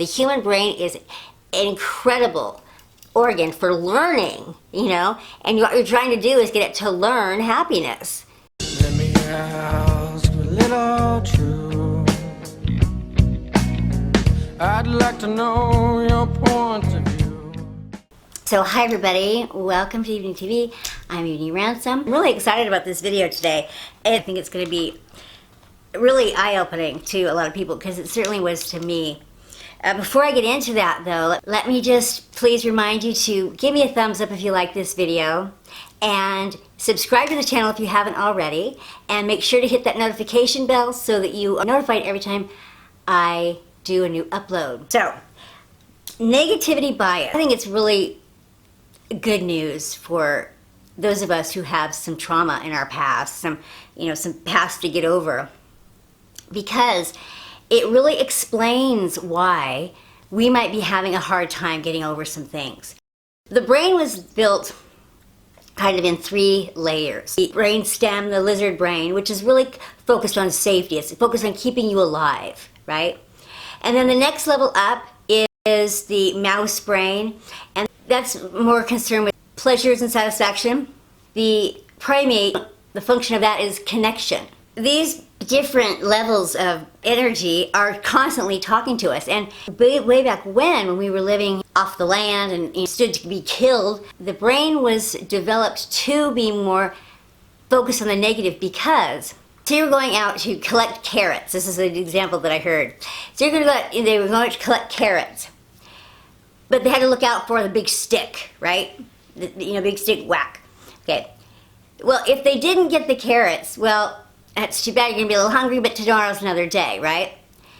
The human brain is an incredible organ for learning, you know, and what you're trying to do is get it to learn happiness. Let me ask a little truth. I'd like to know your point of view. So hi everybody, welcome to Evening TV. I'm Evening Ransom. I'm really excited about this video today. I think it's going to be really eye-opening to a lot of people because it certainly was to me. Before I get into that though, let me just please remind you to give me a thumbs up if you like this video and subscribe to the channel if you haven't already, and make sure to hit that notification bell so that you are notified every time I do a new upload. So, negativity bias. I think it's really good news for those of us who have some trauma in our past, some past to get over, because it really explains why we might be having a hard time getting over some things. The brain was built kind of in 3 layers. The brain stem, the lizard brain, which is really focused on safety. It's focused on keeping you alive, right? And then the next level up is the mouse brain, and that's more concerned with pleasures and satisfaction. The primate, the function of that is connection. These different levels of energy are constantly talking to us, and way back when we were living off the land and stood to be killed, the brain was developed to be more focused on the negative, because so you were going out to collect carrots. This is an example that I heard. So you're going to go out, they were going to collect carrots, but they had to look out for the big stick, right? Big stick, whack. Okay. Well, if they didn't get the carrots, well, that's too bad. You're going to be a little hungry, but tomorrow's another day, right?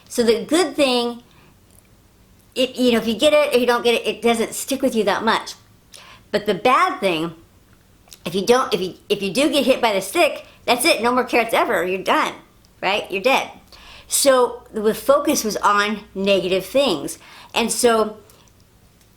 So the good thing, if you get it or you don't get it, it doesn't stick with you that much. But the bad thing, if you do get hit by the stick, that's it. No more carrots ever. You're done, right? You're dead. So the focus was on negative things, and so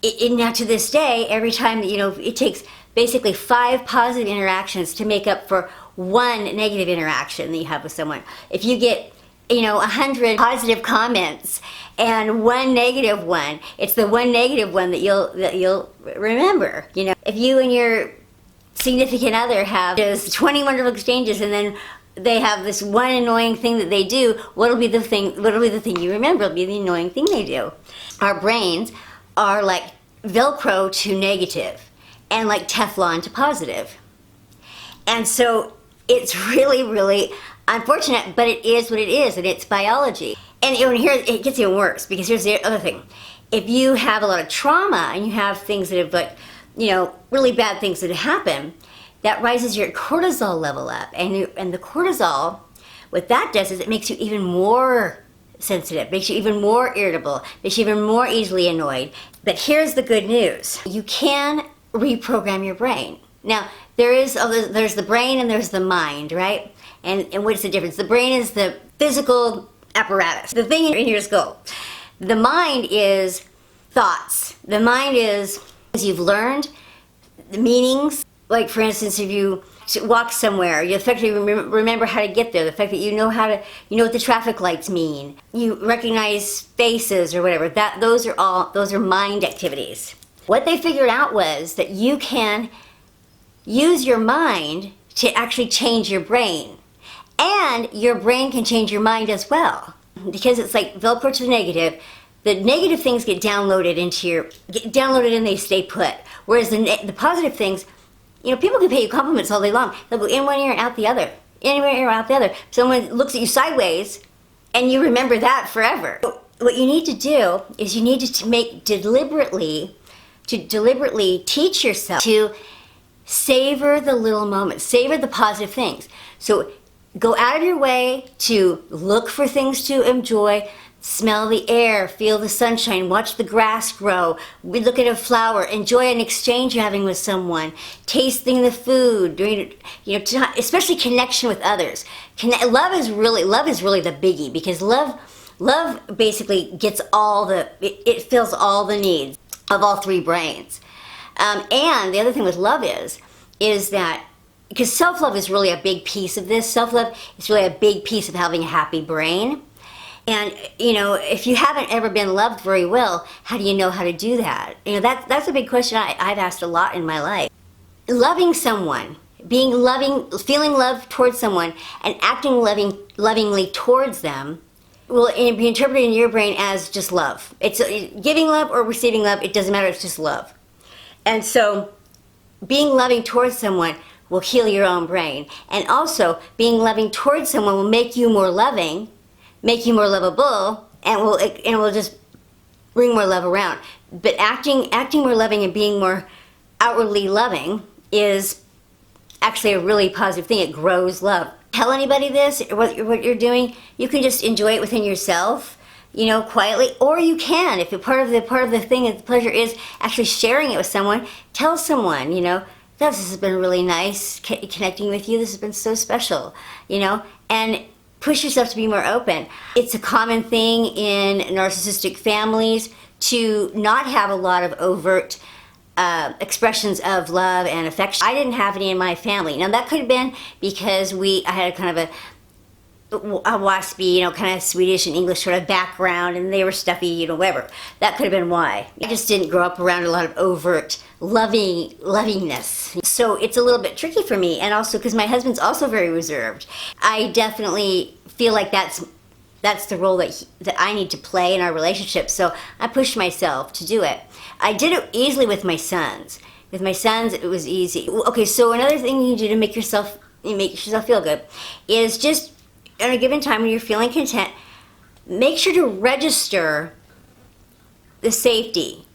now to this day, every time it takes basically 5 positive interactions to make up for 1 negative interaction that you have with someone. If you get 100 positive comments and 1 negative one, it's the 1 negative one that you'll remember. If you and your significant other have just 20 wonderful exchanges, and then they have this 1 annoying thing that they do, what'll be the thing you remember? It'll be the annoying thing they do. Our brains are like Velcro to negative and like Teflon to positive. And so it's really, really unfortunate, but it is what it is, and it's biology. And here it gets even worse, because here's the other thing. If you have a lot of trauma and you have things that have really bad things that happen, that rises your cortisol level up. And the cortisol, what that does is it makes you even more sensitive, makes you even more irritable, makes you even more easily annoyed. But here's the good news. You can reprogram your brain. Now, there's the brain and there's the mind, right? And what's the difference? The brain is the physical apparatus, the thing in your skull. The mind is thoughts. The mind is you've learned, the meanings. Like, for instance, if you walk somewhere, you effectively remember how to get there. The fact that you know what the traffic lights mean. You recognize faces or whatever. Those are mind activities. What they figured out was that you can use your mind to actually change your brain. And your brain can change your mind as well. Because it's like Velcro to the negative. The negative things get downloaded and they stay put. Whereas the positive things, people can pay you compliments all day long. They'll go in one ear and out the other. In one ear and out the other. Someone looks at you sideways and you remember that forever. So what you need to do is you need to deliberately teach yourself to savor the little moments, savor the positive things. So go out of your way to look for things to enjoy, smell the air, feel the sunshine, watch the grass grow, look at a flower, enjoy an exchange you're having with someone, tasting the food, especially connection with others. Love is really the biggie, because love basically gets it fills all the needs of all 3 brains. And the other thing with love is that, because self-love is really a big piece of this. Self-love is really a big piece of having a happy brain. And, you know, if you haven't ever been loved very well, how do you know how to do that? You know, that's a big question I've asked a lot in my life. Loving someone, being loving, feeling love towards someone, and acting lovingly towards them will be interpreted in your brain as just love. It's giving love or receiving love, it doesn't matter, it's just love. And so being loving towards someone will heal your own brain. And also being loving towards someone will make you more loving, make you more lovable, and will just bring more love around. But acting more loving and being more outwardly loving is actually a really positive thing. It grows love. Tell anybody this, what you're doing. You can just enjoy it within yourself, you know, quietly, or you can, if part of the thing, the pleasure is actually sharing it with someone. Tell someone, you know, this has been really nice connecting with you. This has been so special, you know, and push yourself to be more open. It's a common thing in narcissistic families to not have a lot of overt expressions of love and affection. I didn't have any in my family. Now that could have been because I had a kind of a waspy, you know, kind of Swedish and English sort of background, and they were stuffy, you know, whatever. That could have been why. I just didn't grow up around a lot of overt lovingness. So it's a little bit tricky for me, and also because my husband's also very reserved. I definitely feel like that's the role that I need to play in our relationship, so I pushed myself to do it. I did it easily with my sons. With my sons, it was easy. Okay, so another thing you do to make yourself feel good is just at a given time when you're feeling content, make sure to register the safety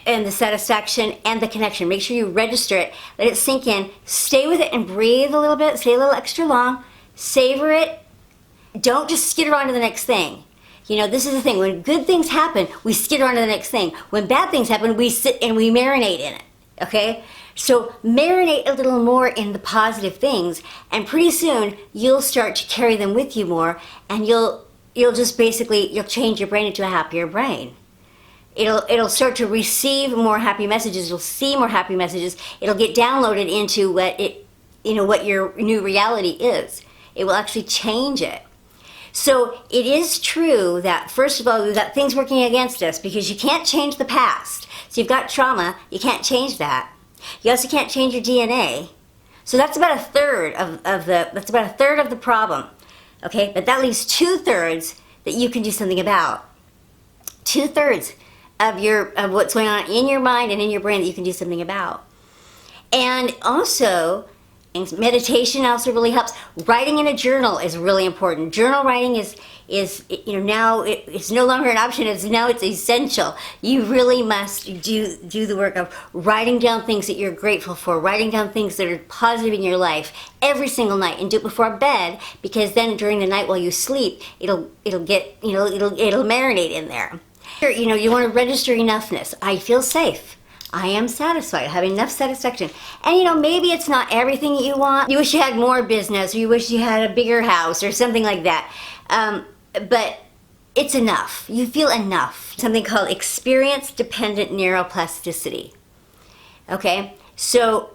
and the satisfaction and the connection. Make sure you register it, let it sink in, stay with it and breathe a little bit, stay a little extra long, savor it. Don't just skitter on to the next thing. You know, this is the thing. When good things happen, we skitter on to the next thing. When bad things happen, we sit and we marinate in it. Okay? So marinate a little more in the positive things, and pretty soon you'll start to carry them with you more, and you'll just basically, you'll change your brain into a happier brain. It'll start to receive more happy messages. You'll see more happy messages. It'll get downloaded into what your new reality is. It will actually change it. So it is true that, first of all, we've got things working against us because you can't change the past. So you've got trauma, you can't change that. You also can't change your DNA. So that's about a third of the problem. Okay, but that leaves 2/3 that you can do something about. 2/3 of what's going on in your mind and in your brain that you can do something about. And also, meditation also really helps. Writing in a journal is really important. Journal writing is now it's no longer an option. It's essential. You really must do the work of writing down things that you're grateful for, writing down things that are positive in your life every single night, and do it before bed, because then during the night while you sleep, it'll marinate in there. You know, you want to register enoughness. I feel safe. I am satisfied. I have enough satisfaction. And you know, maybe it's not everything that you want. You wish you had more business, or you wish you had a bigger house, or something like that. But it's enough. You feel enough. Something called experience-dependent neuroplasticity. Okay? So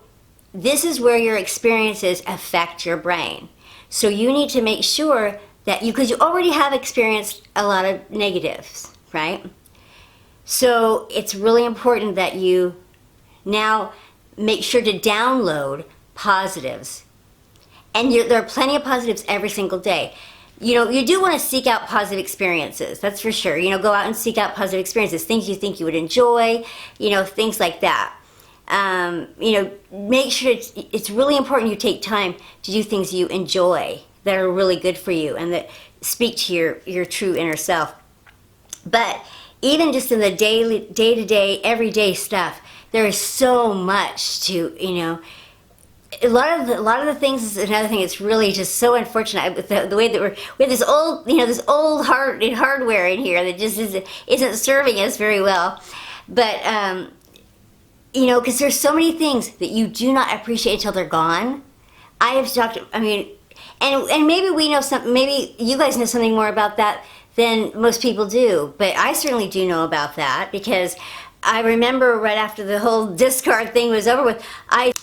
this is where your experiences affect your brain. So you need to make sure that because you already have experienced a lot of negatives, right? So it's really important that you now make sure to download positives. And there are plenty of positives every single day. You know, you do want to seek out positive experiences, that's for sure. You know, go out and seek out positive experiences, things you think you would enjoy, you know, things like that. You know, make sure it's really important you take time to do things you enjoy that are really good for you and that speak to your true inner self. But even just in the day-to-day, everyday stuff, there is so much to, you know, a lot of the things is another thing. It's really just so unfortunate with the way that we have this old hardware in here that just isn't serving us very well. But you know, because there's so many things that you do not appreciate until they're gone. I have talked. I mean, and maybe we know something. Maybe you guys know something more about that than most people do, but I certainly do know about that, because I remember right after the whole discard thing was over with,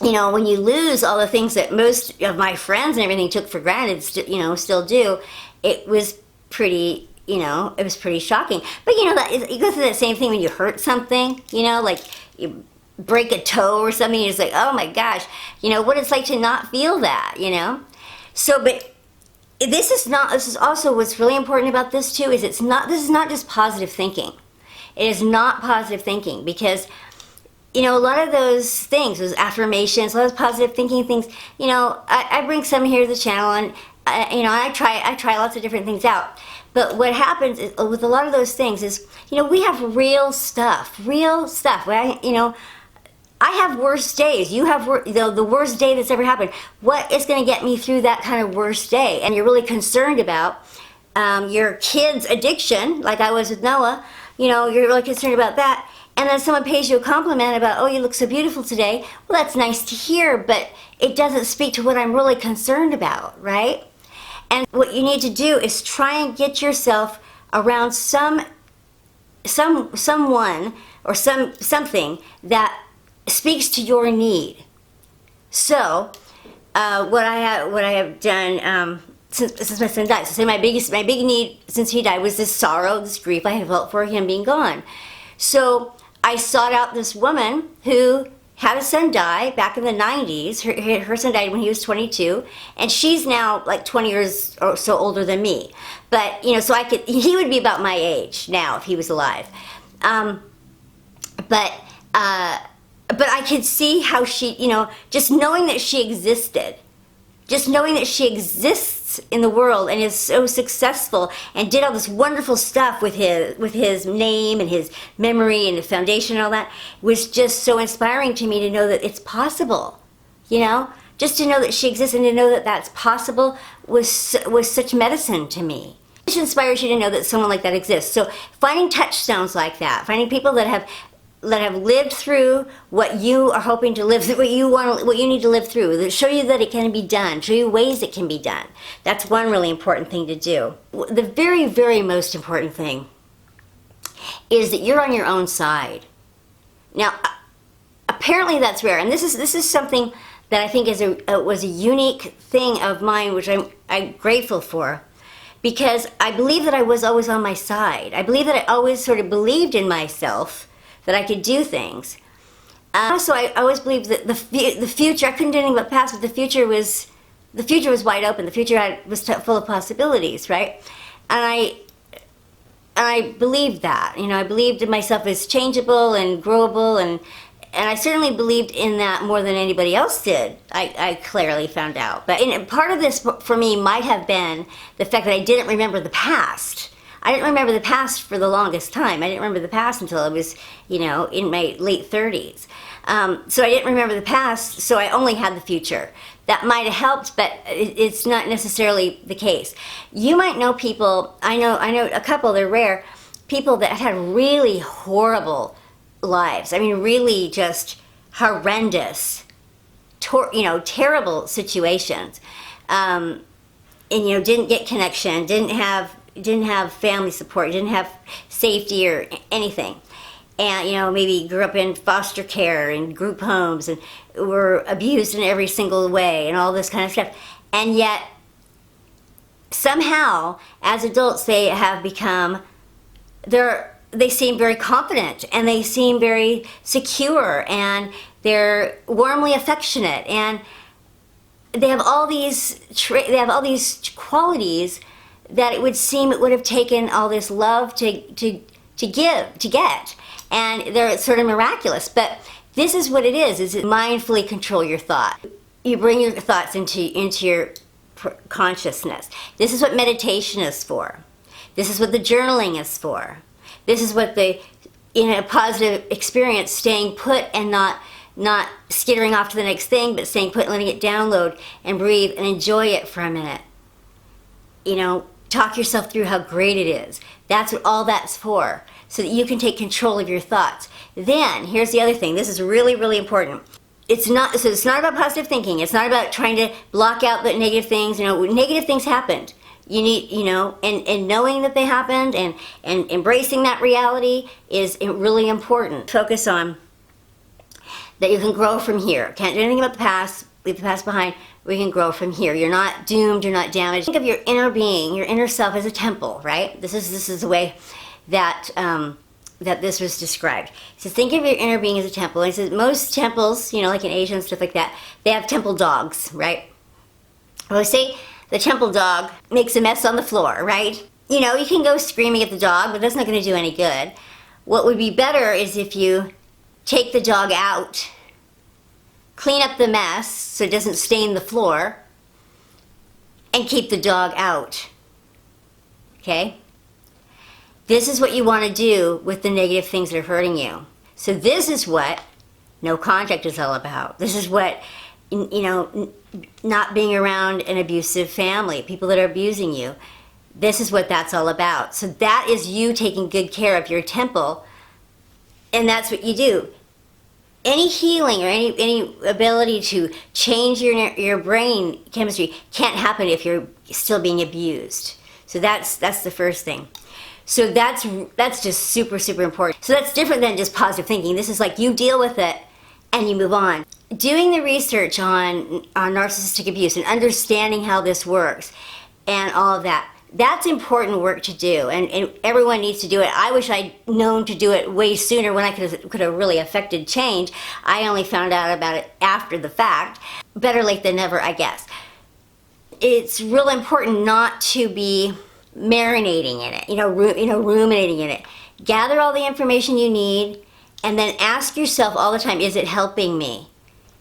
you know, when you lose all the things that most of my friends and everything took for granted, you know, still do, it was pretty you know, it was pretty shocking. But you know, you go through that same thing when you hurt something, you know, like you break a toe or something, you're just like, oh my gosh, you know, what it's like to not feel that, you know? So, but this is also what's really important about this too, is this is not just positive thinking. It is not positive thinking, because, you know, a lot of those things, those affirmations, a lot of those positive thinking things, you know, I bring some here to the channel, and you know, I try lots of different things out. But what happens is, with a lot of those things is, you know, we have real stuff. You know, I have worse days. You have the worst day that's ever happened. What is going to get me through that kind of worst day? And you're really concerned about your kid's addiction, like I was with Noah. You know, you're really concerned about that. And then someone pays you a compliment about, oh, you look so beautiful today. Well, that's nice to hear, but it doesn't speak to what I'm really concerned about, right? And what you need to do is try and get yourself around someone or something that speaks to your need. So, what I have done since my son died. So, my big need since he died was this sorrow, this grief I have felt for him being gone. So, I sought out this woman who had a son die back in the 90s. Her son died when he was 22, and she's now like 20 years or so older than me. But, you know, so he would be about my age now if he was alive. But I could see how she, you know, just knowing that she existed, just knowing that she exists in the world and is so successful and did all this wonderful stuff with his name and his memory and the foundation and all that, was just so inspiring to me, to know that it's possible, you know? Just to know that she exists and to know that that's possible was such medicine to me. It inspires you to know that someone like that exists. So finding touchstones like that, finding people that have lived through what you are hoping to live through, what you need to live through, that show you that it can be done, show you ways it can be done. That's one really important thing to do. The very, very most important thing is that you're on your own side. Now, apparently that's rare, and this is something that I think was a unique thing of mine, which I'm grateful for, because I believe that I was always on my side. I believe that I always sort of believed in myself, that I could do things. Also, I always believed that the future, I couldn't do anything about the past, but the future was wide open. The future was full of possibilities, right? And I believed that. You know, I believed in myself as changeable and growable, and I certainly believed in that more than anybody else did. I clearly found out. But part of this for me might have been the fact that I didn't remember the past. I didn't remember the past for the longest time. I didn't remember the past until I was, you know, in my late 30s. So I didn't remember the past, so I only had the future. That might have helped, but it's not necessarily the case. You might know people, I know a couple, they're rare, people that had really horrible lives. I mean, really just horrendous, you know, terrible situations. And, you know, didn't get connection, didn't have family support, didn't have safety or anything. And, you know, maybe grew up in foster care and group homes and were abused in every single way and all this kind of stuff. And yet, somehow, as adults, they have become, they seem very confident, and they seem very secure, and they're warmly affectionate, and they have all these qualities that it would seem it would have taken all this love to get, and they're sort of miraculous. But this is what it is mindfully control your thought. You bring your thoughts into your consciousness. This is what meditation is for. This is what the journaling is for. This is what in a positive experience, staying put and not skittering off to the next thing, but staying put and letting it download and breathe and enjoy it for a minute. You know, talk yourself through how great it is. That's what all that's for, so that you can take control of your thoughts. Then, here's the other thing. This is really, really important. It's not about positive thinking. It's not about trying to block out the negative things. You know, negative things happened. You need, you know, and knowing that they happened and embracing that reality is really important. Focus on that you can grow from here. Can't do anything about the past, leave the past behind. We can grow from here. You're not doomed, you're not damaged. Think of your inner being, your inner self as a temple, right? This is the way that that this was described. So think of your inner being as a temple. And he says most temples, like in Asia and stuff like that, they have temple dogs, right? Well, say the temple dog makes a mess on the floor, right? You can go screaming at the dog, but that's not going to do any good. What would be better is if you take the dog out, clean up the mess so it doesn't stain the floor, and keep the dog out. Okay? This is what you want to do with the negative things that are hurting you. So this is what no contact is all about. This is what, not being around an abusive family, people that are abusing you. This is what that's all about. So that is you taking good care of your temple, and that's what you do. Any healing or any ability to change your brain chemistry can't happen if you're still being abused. So that's the first thing. So that's just super, super important. So that's different than just positive thinking. This is like you deal with it and you move on. Doing the research on narcissistic abuse and understanding how this works and all of that, that's important work to do, and everyone needs to do it. I wish I'd known to do it way sooner when I could have really affected change. I only found out about it after the fact. Better late than never, I guess. It's real important not to be marinating in it, ruminating in it. Gather all the information you need, and then ask yourself all the time, is it helping me?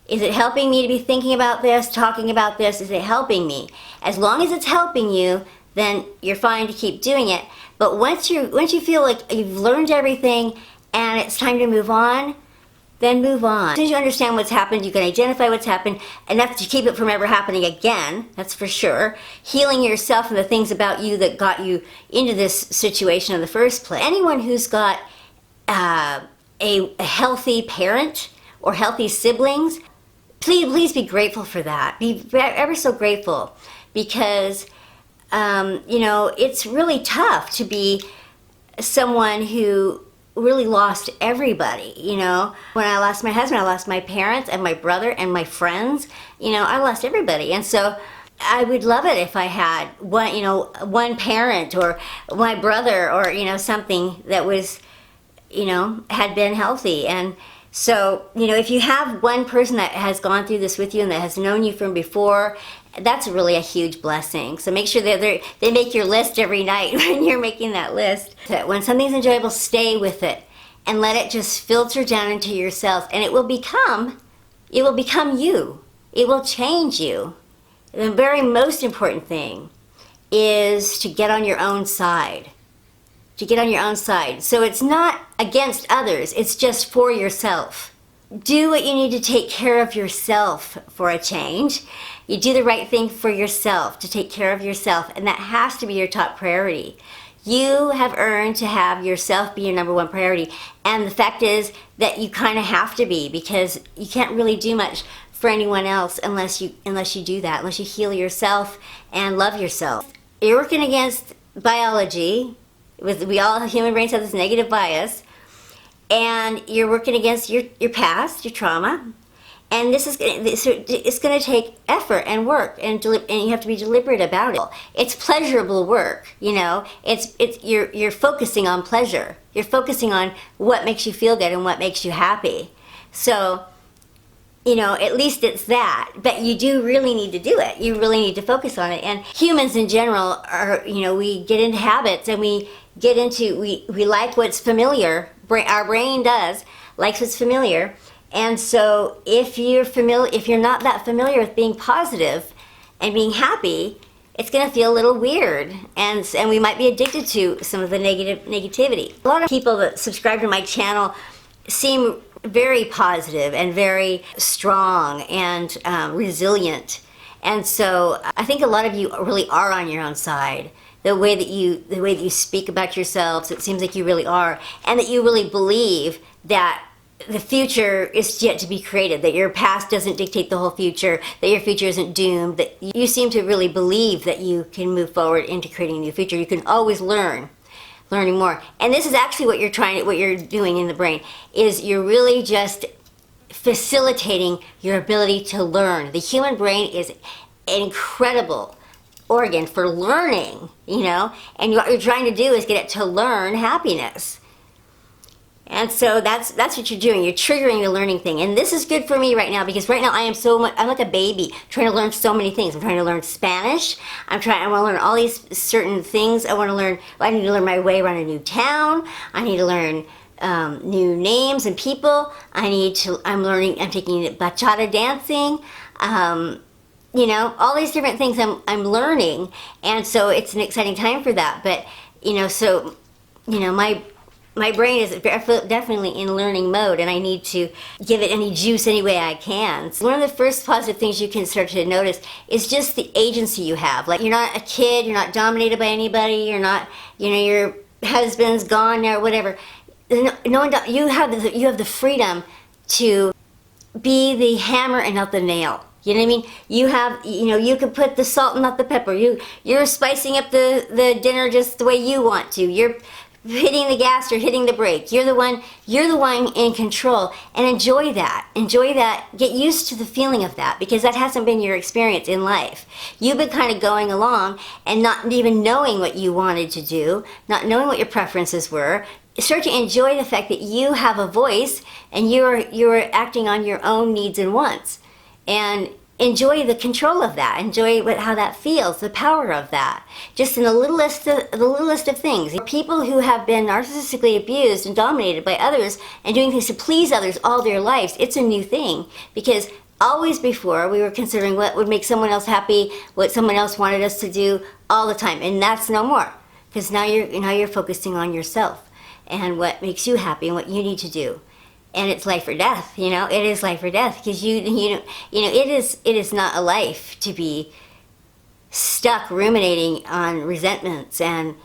Is it helping me to be thinking about this, talking about this? Is it helping me? As long as it's helping you, then you're fine to keep doing it. But once you feel like you've learned everything and it's time to move on, then move on. As soon as you understand what's happened, you can identify what's happened, enough to keep it from ever happening again, that's for sure. Healing yourself and the things about you that got you into this situation in the first place. Anyone who's got a healthy parent or healthy siblings, please be grateful for that. Be ever so grateful, because it's really tough to be someone who really lost everybody. When I lost my husband, I lost my parents and my brother and my friends. I lost everybody. And so I would love it if I had one parent or my brother or, something that was, had been healthy. And so, if you have one person that has gone through this with you and that has known you from before, that's really a huge blessing. So make sure that they make your list every night when you're making that list. When something's enjoyable, stay with it and let it just filter down into yourself, and it will become you. It will change you. The very most important thing is to get on your own side. To get on your own side. So it's not against others, it's just for yourself. Do what you need to take care of yourself for a change. You do the right thing for yourself, to take care of yourself, and that has to be your top priority. You have earned to have yourself be your number one priority, and the fact is that you kind of have to be, because you can't really do much for anyone else unless you do that, unless you heal yourself and love yourself. You're working against biology. Human brains have this negative bias, and you're working against your past, your trauma, and it's going to take effort and work, and you have to be deliberate about it. It's pleasurable work, you're focusing on pleasure. You're focusing on what makes you feel good and what makes you happy. So, at least it's that. But you do really need to do it. You really need to focus on it. And humans in general are, we get into habits, and we like what's familiar. Our brain likes what's familiar. And so if you're not that familiar with being positive and being happy, it's going to feel a little weird, and we might be addicted to some of the negativity. A lot of people that subscribe to my channel seem very positive and very strong and resilient, and so I think a lot of you really are on your own side. The way that you speak about yourselves, it seems like you really are, and that you really believe that the future is yet to be created, that your past doesn't dictate the whole future, that your future isn't doomed, that you seem to really believe that you can move forward into creating a new future. You can always learning more. And this is actually what you're doing in the brain, is you're really just facilitating your ability to learn. The human brain is an incredible organ for learning, you know, and what you're trying to do is get it to learn happiness. And so that's what you're doing. You're triggering the learning thing. And this is good for me right now, because right now I'm like a baby trying to learn so many things. I'm trying to learn Spanish. I want to learn all these certain things. I need to learn my way around a new town. I need to learn new names and people. I'm taking bachata dancing. You know, all these different things I'm learning. And so it's an exciting time for that. But, you know, so, you know, my brain is definitely in learning mode, and I need to give it any juice any way I can. So one of the first positive things you can start to notice is just the agency you have. Like, you're not a kid, you're not dominated by anybody, you're not, you know, your husband's gone now or whatever. You have the freedom to be the hammer and not the nail. You know what I mean? You can put the salt and not the pepper. You're spicing up the dinner just the way you want to. You're hitting the gas or hitting the brake. You're the one in control, and enjoy that. Enjoy that. Get used to the feeling of that, because that hasn't been your experience in life. You've been kind of going along and not even knowing what you wanted to do, not knowing what your preferences were. Start to enjoy the fact that you have a voice and you're acting on your own needs and wants, and enjoy the control of that. Enjoy how that feels, the power of that. Just in the little list of things. People who have been narcissistically abused and dominated by others and doing things to please others all their lives, it's a new thing, because always before we were considering what would make someone else happy, what someone else wanted us to do all the time, and that's no more, because now you're focusing on yourself and what makes you happy and what you need to do. And it's life or death, you know. It is life or death, because it is not a life to be stuck ruminating on resentments and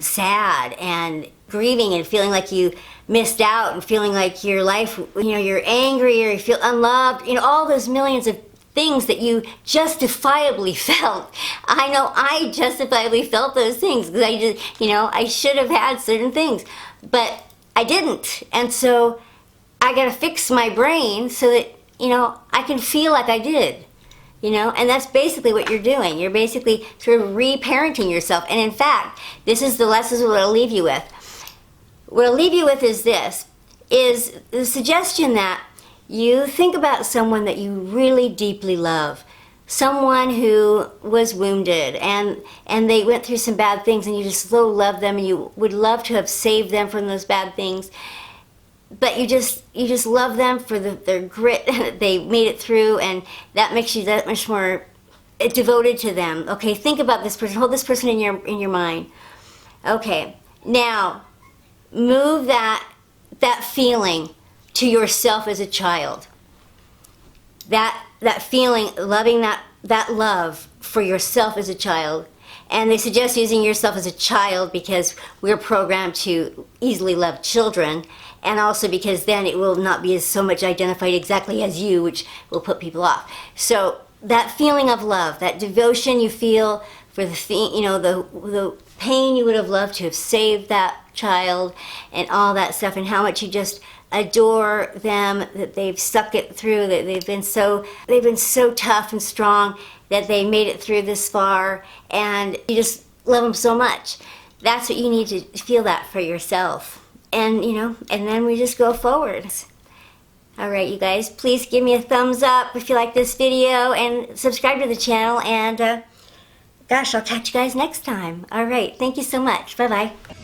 sad and grieving and feeling like you missed out and feeling like your life, you know, you're angry or you feel unloved, you know, all those millions of things that you justifiably felt. I know I justifiably felt those things, because I should have had certain things, but I didn't. And so I gotta fix my brain so that, you know, I can feel like I did, you know, and that's basically what you're doing. You're basically sort of reparenting yourself. And in fact, this is the lessons what I'll leave you with. What I'll leave you with is the suggestion that you think about someone that you really deeply love, someone who was wounded and they went through some bad things, and you just so love them and you would love to have saved them from those bad things. But you just love them for their grit that they made it through, and that makes you that much more devoted to them. Okay, think about this person. Hold this person in your mind. Okay, now move that feeling to yourself as a child. That feeling, loving that love for yourself as a child. And they suggest using yourself as a child because we're programmed to easily love children, and also because then it will not be so much identified exactly as you, which will put people off. So that feeling of love, that devotion you feel for the thing, you know, the pain you would have loved to have saved that child and all that stuff, and how much you just adore them, that they've stuck it through, that they've been so tough and strong that they made it through this far, and you just love them so much. That's what you need to feel that for yourself. And, you know, and then we just go forward. All right, you guys, please give me a thumbs up if you like this video, and subscribe to the channel, and gosh, I'll catch you guys next time. All right, thank you so much. Bye-bye.